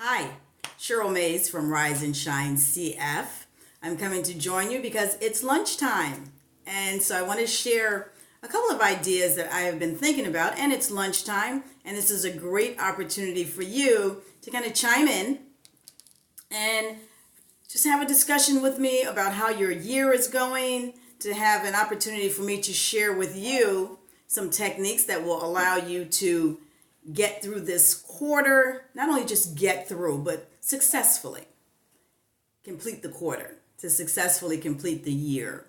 Hi, Cheryl Mays from Rise and Shine CF. I'm coming to join you because it's lunchtime. And so I want to share a couple of ideas that I have been thinking about, and it's lunchtime, and this is a great opportunity for you to kind of chime in and just have a discussion with me about how your year is going, to have an opportunity for me to share with you some techniques that will allow you to get through this quarter, not only just get through, but successfully complete the quarter, to successfully complete the year.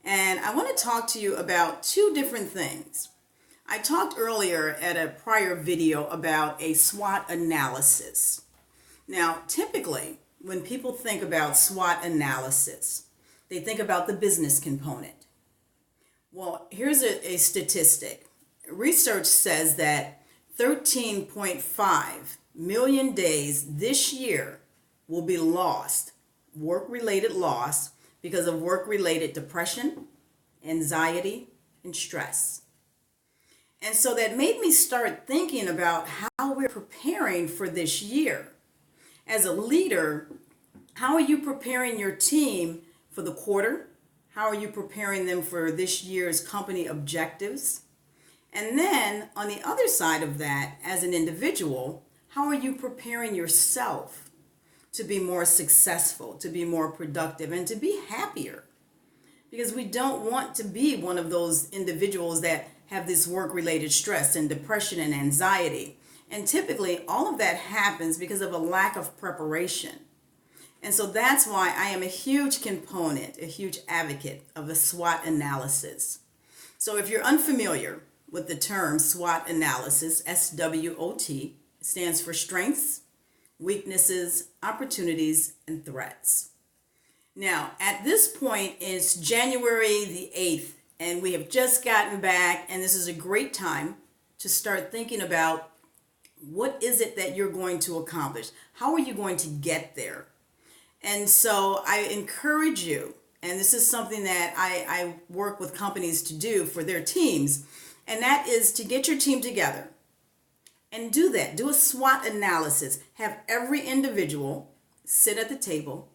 And I want to talk to you about two different things. I talked earlier at a prior video about a SWOT analysis. Now, typically, when people think about SWOT analysis, they think about the business component. Well, here's a statistic. Research says that 13.5 million days this year will be lost, work-related loss, because of work-related depression, anxiety, and stress. And so that made me start thinking about how we're preparing for this year. As a leader, how are you preparing your team for the quarter? How are you preparing them for this year's company objectives? And then on the other side of that, as an individual, how are you preparing yourself to be more successful, to be more productive, and to be happier? Because we don't want to be one of those individuals that have this work-related stress and depression and anxiety. And typically, all of that happens because of a lack of preparation. And so that's why I am a huge component, a huge advocate of the SWOT analysis. So if you're unfamiliar with the term SWOT analysis, SWOT, stands for strengths, weaknesses, opportunities, and threats. Now, at this point, it's January the 8th, and we have just gotten back, and this is a great time to start thinking about what is it that you're going to accomplish? How are you going to get there? And so I encourage you, and this is something that I work with companies to do for their teams, and that is to get your team together and do that. Do a SWOT analysis. Have every individual sit at the table.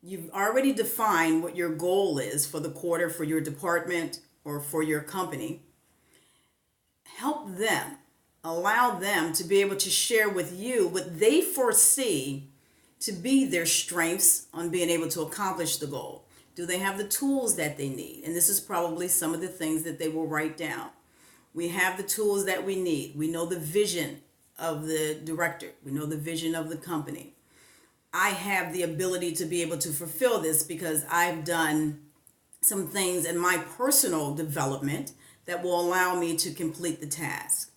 You've already defined what your goal is for the quarter, for your department, or for your company. Help them. Allow them to be able to share with you what they foresee to be their strengths on being able to accomplish the goal. Do they have the tools that they need? And this is probably some of the things that they will write down. We have the tools that we need. We know the vision of the director. We know the vision of the company. I have the ability to be able to fulfill this because I've done some things in my personal development that will allow me to complete the task.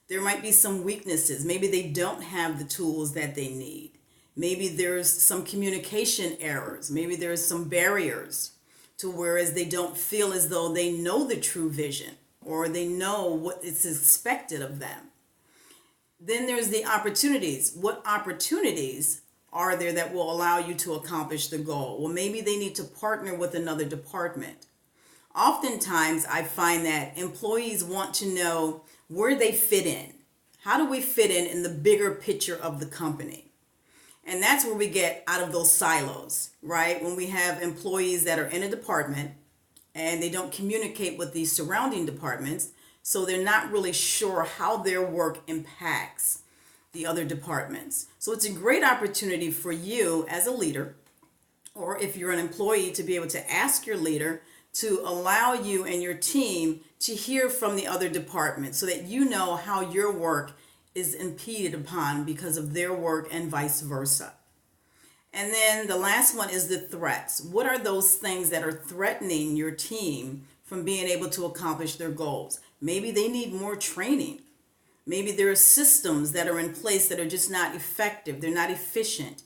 There might be some weaknesses. Maybe they don't have the tools that they need. Maybe there's some communication errors. Maybe there's some barriers to whereas they don't feel as though they know the true vision or they know what is expected of them. Then there's the opportunities. What opportunities are there that will allow you to accomplish the goal? Well, maybe they need to partner with another department. Oftentimes, I find that employees want to know where they fit in. How do we fit in the bigger picture of the company? And that's where we get out of those silos, right? When we have employees that are in a department and they don't communicate with the surrounding departments, so they're not really sure how their work impacts the other departments. So it's a great opportunity for you as a leader, or if you're an employee, to be able to ask your leader to allow you and your team to hear from the other departments so that you know how your work is impeded upon because of their work and vice versa. And then the last one is the threats. What are those things that are threatening your team from being able to accomplish their goals? Maybe they need more training. Maybe there are systems that are in place that are just not effective. They're not efficient.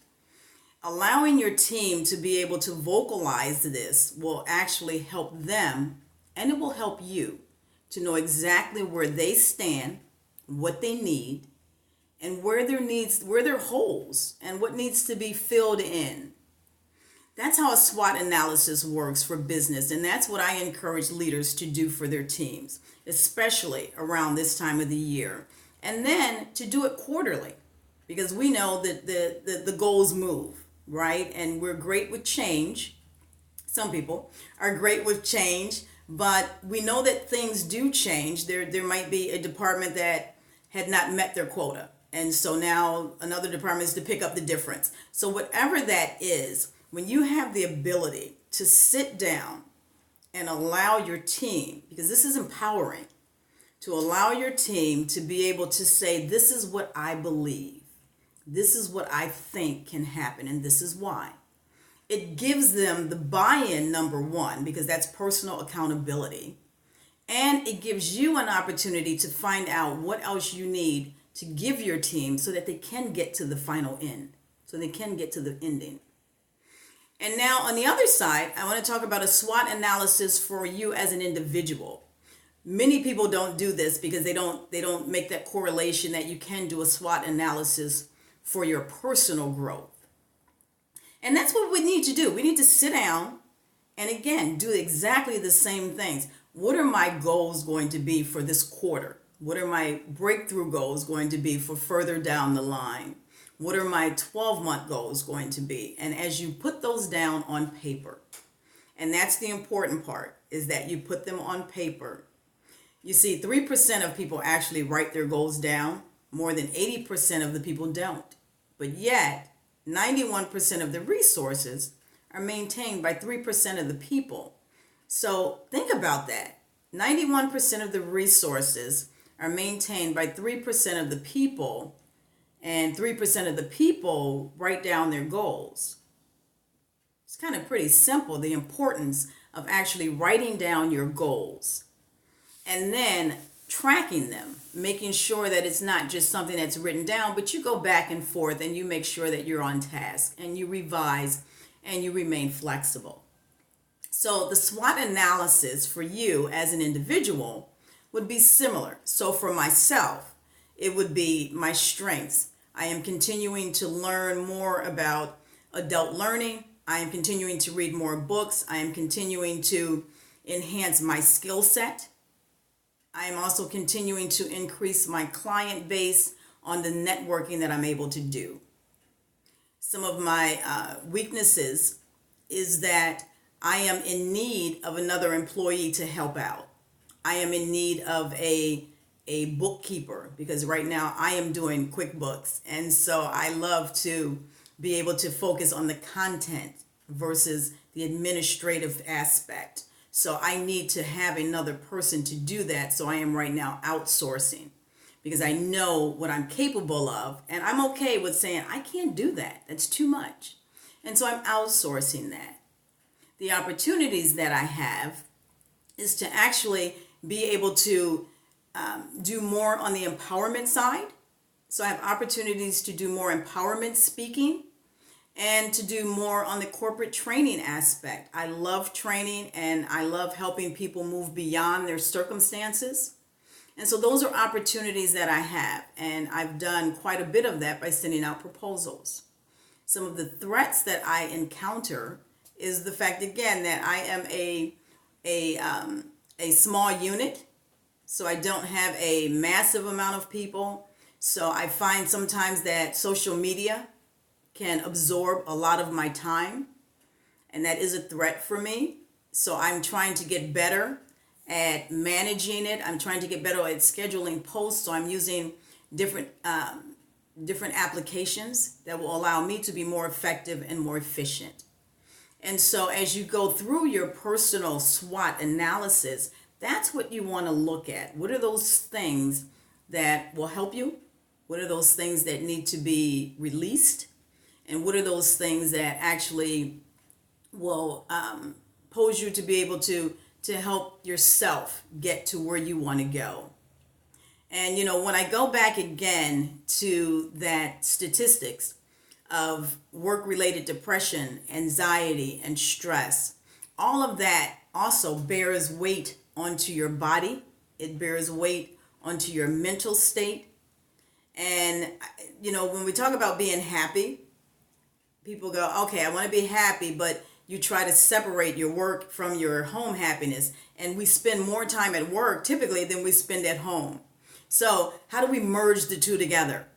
Allowing your team to be able to vocalize this will actually help them, and it will help you to know exactly where they stand, what they need, and where there are holes and what needs to be filled in. That's how a SWOT analysis works for business, and that's what I encourage leaders to do for their teams, especially around this time of the year. And then to do it quarterly. because we know that the goals move, right? And we're great with change. Some people are great with change, but we know that things do change. There might be a department that had not met their quota, and so now another department is to pick up the difference. So whatever that is, when you have the ability to sit down and allow your team, because this is empowering, to allow your team to be able to say, this is what I believe, this is what I think can happen, and this is why. It gives them the buy-in, number one, because that's personal accountability. And it gives you an opportunity to find out what else you need to give your team so that they can get to the final end, so they can get to the ending. And now on the other side, I want to talk about a SWOT analysis for you as an individual. Many people don't do this because they don't make that correlation that you can do a SWOT analysis for your personal growth. And that's what we need to do. We need to sit down and again do exactly the same things. What are my goals going to be for this quarter? What are my breakthrough goals going to be for further down the line? What are my 12-month goals going to be? And as you put those down on paper, and that's the important part, is that you put them on paper. You see, 3% of people actually write their goals down. More than 80% of the people don't. But yet, 91% of the resources are maintained by 3% of the people. So think about that. 91% of the resources are maintained by 3% of the people, and 3% of the people write down their goals. It's kind of pretty simple, the importance of actually writing down your goals and then tracking them, making sure that it's not just something that's written down, but you go back and forth and you make sure that you're on task and you revise and you remain flexible. So the SWOT analysis for you as an individual would be similar. So for myself, it would be my strengths. I am continuing to learn more about adult learning. I am continuing to read more books. I am continuing to enhance my skill set. I am also continuing to increase my client base on the networking that I'm able to do. Some of my weaknesses is that I am in need of another employee to help out. I am in need of a bookkeeper because right now I am doing QuickBooks. And so I love to be able to focus on the content versus the administrative aspect. So I need to have another person to do that. So I am right now outsourcing because I know what I'm capable of. And I'm okay with saying, I can't do that. That's too much. And so I'm outsourcing that. The opportunities that I have is to actually be able to do more on the empowerment side. So I have opportunities to do more empowerment speaking and to do more on the corporate training aspect. I love training and I love helping people move beyond their circumstances. And so those are opportunities that I have. And I've done quite a bit of that by sending out proposals. Some of the threats that I encounter is the fact, again, that I am a small unit. So I don't have a massive amount of people. So I find sometimes that social media can absorb a lot of my time, and that is a threat for me. So I'm trying to get better at managing it. I'm trying to get better at scheduling posts. So I'm using different applications that will allow me to be more effective and more efficient. And so as you go through your personal SWOT analysis, that's what you want to look at. What are those things that will help you? What are those things that need to be released? And what are those things that actually will pose you to be able to help yourself get to where you want to go? And, when I go back again to that statistics of work-related depression, anxiety, and stress, all of that also bears weight onto your body. It bears weight onto your mental state. And, when we talk about being happy, people go, okay, I want to be happy, but you try to separate your work from your home happiness. And we spend more time at work typically than we spend at home. So how do we merge the two together?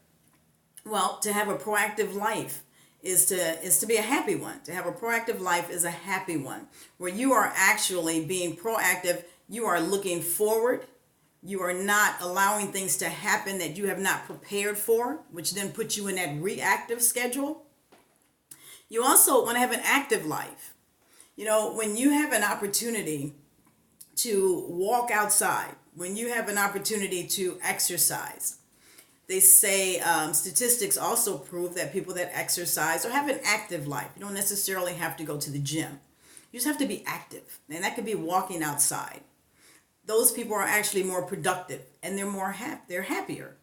Well, to have a proactive life is to be a happy one. To have a proactive life is a happy one, where you are actually being proactive. You are looking forward. You are not allowing things to happen that you have not prepared for, which then puts you in that reactive schedule. You also want to have an active life. When you have an opportunity to walk outside, when you have an opportunity to exercise, they say statistics also prove that people that exercise or have an active life, you don't necessarily have to go to the gym. You just have to be active, and that could be walking outside. Those people are actually more productive, and they're happier.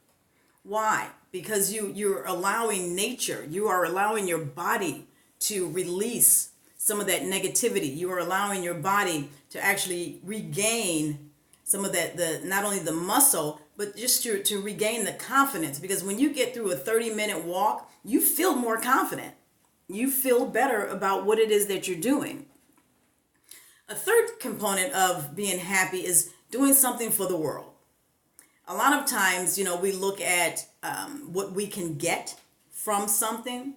Why? Because you're allowing nature, you are allowing your body to release some of that negativity. You are allowing your body to actually regain some of that, not only the muscle, but just to regain the confidence. Because when you get through a 30-minute walk, you feel more confident. You feel better about what it is that you're doing. A third component of being happy is doing something for the world. A lot of times, we look at what we can get from something,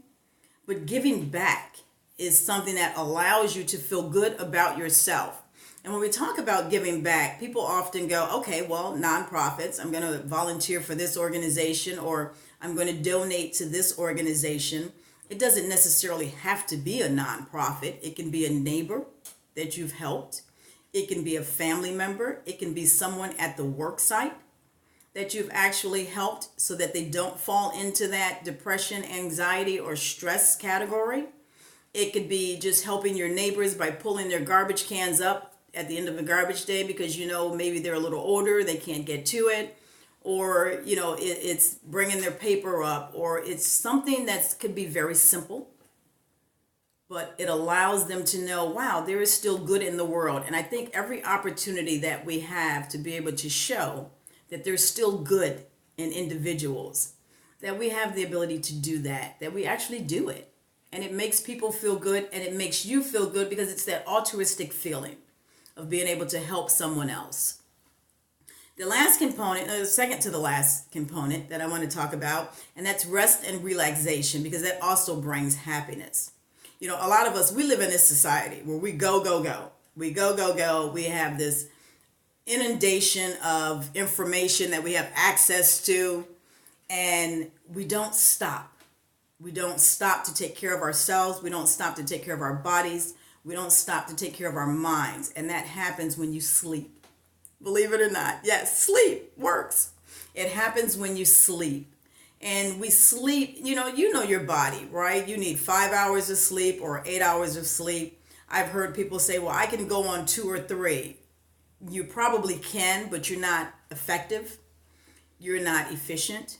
but giving back is something that allows you to feel good about yourself. And when we talk about giving back, people often go, okay, well, nonprofits, I'm going to volunteer for this organization, or I'm going to donate to this organization. It doesn't necessarily have to be a nonprofit. It can be a neighbor that you've helped. It can be a family member. It can be someone at the work site that you've actually helped so that they don't fall into that depression, anxiety, or stress category. It could be just helping your neighbors by pulling their garbage cans up at the end of the garbage day because maybe they're a little older, they can't get to it, or it's bringing their paper up, or it's something that could be very simple, but it allows them to know, wow, there is still good in the world. And I think every opportunity that we have to be able to show that there's still good in individuals, that we have the ability to do that we actually do it. And it makes people feel good, and it makes you feel good because it's that altruistic feeling of being able to help someone else. The last component, second to the last component that I want to talk about, and that's rest and relaxation, because that also brings happiness. A lot of us, we live in this society where we go, go, go. We go, go, go. We have this inundation of information that we have access to, and we don't stop. We don't stop to take care of ourselves. We don't stop to take care of our bodies. We don't stop to take care of our minds. And that happens when you sleep. Believe it or not. Yes, sleep works. It happens when you sleep. And we sleep, you know your body, right? You need 5 hours of sleep or 8 hours of sleep. I've heard people say, well, I can go on 2 or 3. You probably can, but you're not effective. You're not efficient.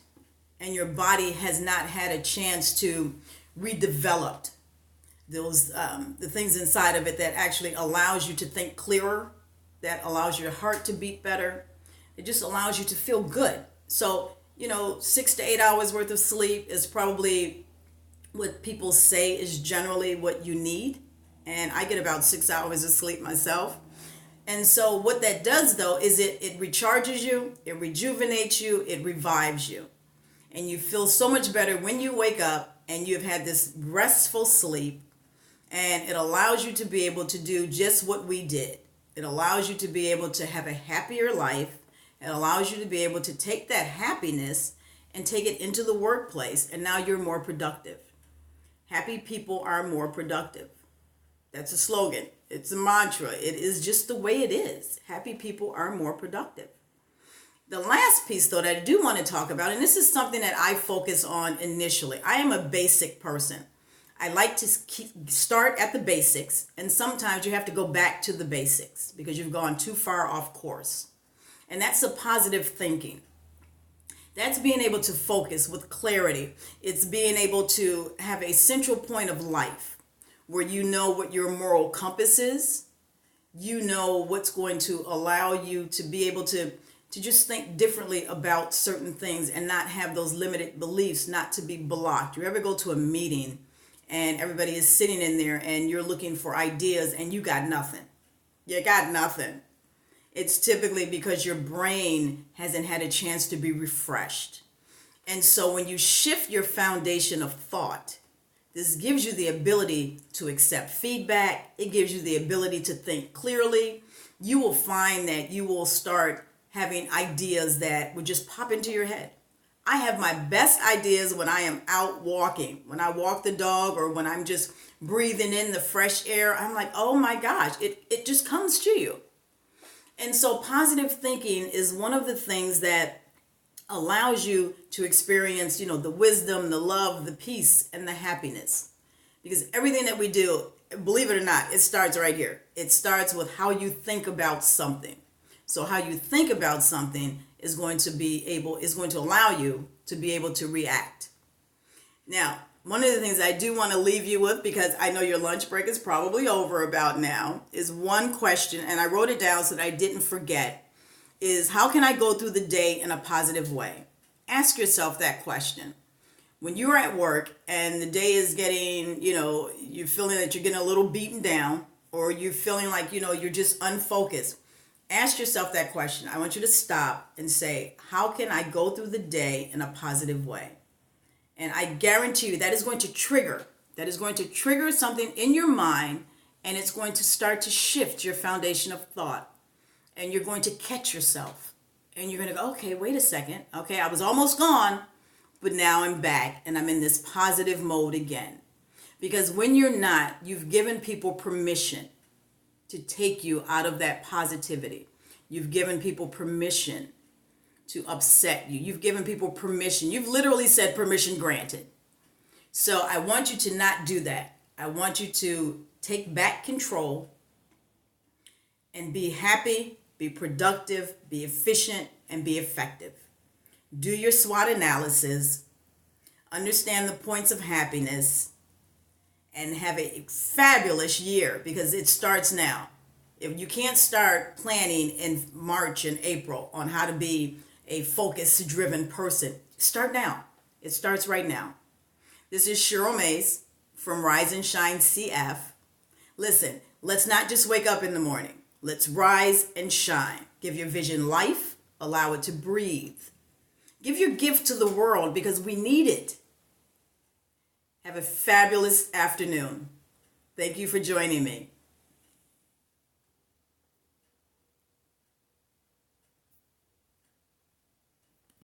And your body has not had a chance to redevelop those the things inside of it that actually allows you to think clearer, that allows your heart to beat better. It just allows you to feel good. So 6 to 8 hours worth of sleep is probably what people say is generally what you need. And I get about 6 hours of sleep myself. And so what that does, though, is it recharges you, it rejuvenates you, it revives you. And you feel so much better when you wake up and you've had this restful sleep. And it allows you to be able to do just what we did. It allows you to be able to have a happier life. It allows you to be able to take that happiness and take it into the workplace. And now you're more productive. Happy people are more productive. That's a slogan. It's a mantra. It is just the way it is. Happy people are more productive. The last piece, though, that I do want to talk about, and this is something that I focus on initially. I am a basic person. I like to start at the basics, and sometimes you have to go back to the basics because you've gone too far off course. And that's a positive thinking. That's being able to focus with clarity. It's being able to have a central point of life where you know what your moral compass is. You know what's going to allow you to be able to just think differently about certain things and not have those limited beliefs, not to be blocked. You ever go to a meeting and everybody is sitting in there and you're looking for ideas and you got nothing? You got nothing. It's typically because your brain hasn't had a chance to be refreshed. And so when you shift your foundation of thought, this gives you the ability to accept feedback. It gives you the ability to think clearly. You will find that you will start having ideas that would just pop into your head. I have my best ideas when I am out walking, when I walk the dog, or when I'm just breathing in the fresh air. I'm like, oh my gosh, it just comes to you. And so positive thinking is one of the things that allows you to experience, the wisdom, the love, the peace, and the happiness. Because everything that we do, believe it or not, it starts right here. It starts with how you think about something. So how you think about something is going to allow you to be able to react. Now, one of the things I do want to leave you with, because I know your lunch break is probably over about now, is one question, and I wrote it down so that I didn't forget, is how can I go through the day in a positive way? Ask yourself that question. When you're at work and the day is getting, you're feeling that you're getting a little beaten down, or you're feeling like, you're just unfocused, ask yourself that question. I want you to stop and say, how can I go through the day in a positive way? And I guarantee you that is going to trigger something in your mind, and it's going to start to shift your foundation of thought. And you're going to catch yourself, and you're going to go, okay, wait a second. Okay, I was almost gone, but now I'm back, and I'm in this positive mode again. Because when you're not, you've given people permission to take you out of that positivity. You've given people permission to upset you. You've given people permission. You've literally said permission granted. So I want you to not do that. I want you to take back control and be happy, be productive, be efficient, and be effective. Do your SWOT analysis, understand the points of happiness, and have a fabulous year, because it starts now. If you can't start planning in March and April on how to be a focus-driven person, start now. It starts right now. This is Cheryl Mays from Rise and Shine CF. Listen, let's not just wake up in the morning. Let's rise and shine. Give your vision life. Allow it to breathe. Give your gift to the world, because we need it. Have a fabulous afternoon. Thank you for joining me.